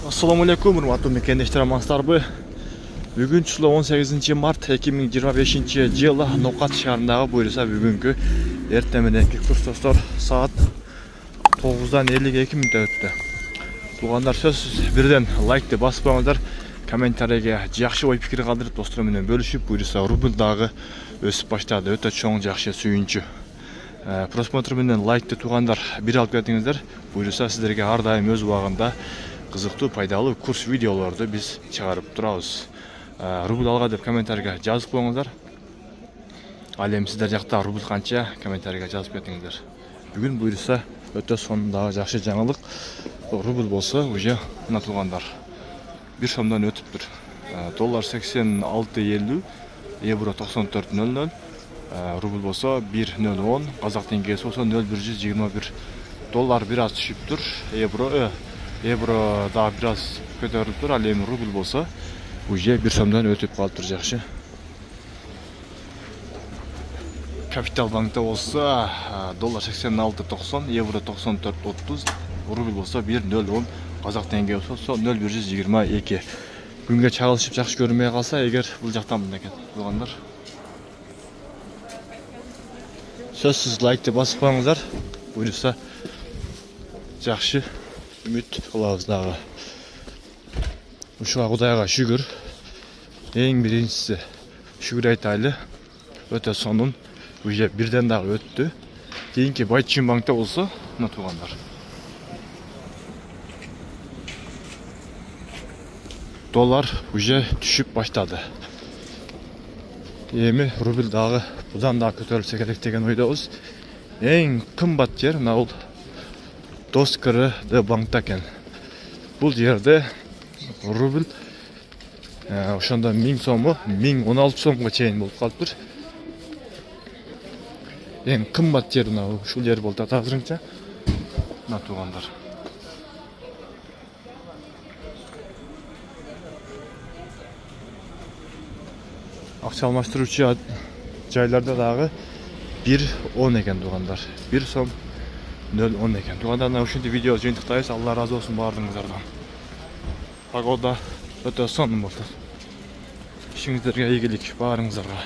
Assalamu alaikum, урматтуу мекендештер, амансыздарбы? Бүгүн чыла 18 март 2025 жылы Нокат шаарындагы буюрса бүгүнкү эртең мененки курс достор саат 9-дан 52 мүнөт өттү. Туугандар, сөзсүз бирден лайкты басып коюңуздар, комментарийге жакшы ой пикир калтырып достор менен бөлүшүп, буюрса рубль дагы өсүп баштады. Өтө чоң жакшы сүйүнчү. Просмотр менен лайкты туугандар бир алып кетиңиздер. Буюрса сиздерге ар дайым өз убагында кызыктуу, пайдалуу курс видеолорду биз чыгарып турабыз. Рубль алга деп комментарийге жазып коюңуздар. Ал эми сиздер жакта рубль канча, комментарийге жазып кетиңиздер. Бүгүн буюрса өтө сонундагы жакшы жаңылык. Рубль болсо уже мына туугандар 1 сомдон өтүптүр. Доллар 86.50, евро 94.00, рубль болсо 1.010, казак теңгеси болсо 0.121. Доллар бир аз түшүптүр, евро да бир аз көтөрүлүп тур, ал эми рубль болсо уже 1 сомдон өтүп калыптыр жакшы. Капитал банкта болсо доллар 86.90, евро 94.30, рубль болсо 1.010, казак теңгеси болсо 0.122. Күнгө чагылышып жакшы көрүнбөй калса, эгер бул жактан мындай туугандар. Сөзсүз лайкты басып коюңуздар. Буюрса жакшы үмүт кылабыз дагы. Ушуга Кудайга шүгүр. Эң биринчиси шүгүр айтайлы. Өтө сонун уже бирден дагы өттү. Кийинки Байчын банкта болсо, мына туугандар. Доллар уже түшүп баштады. Эми рубль дагы будан да көтөрүлсө керек деген ойдобуз. Эң кымбат жер мына бул Доскры банкта экен. Бул жерде рубль ошондо 1000 сому 1016 сомго чейин болуп калыптыр. Эң кымбат жер мына ушул жер болду азырынча. Мына туугандар. Акча алмаштыруучу жайларда дагы 1.10 экен туугандар. 1 сом 0.10 экен. Туугандар, ушинтип видео жыйынтыктайбыз. Алла разы болсун баардыгыңыздардан. Погода өтө сонун болду. Ишиңиздерге ийгилик баарыңыздарга.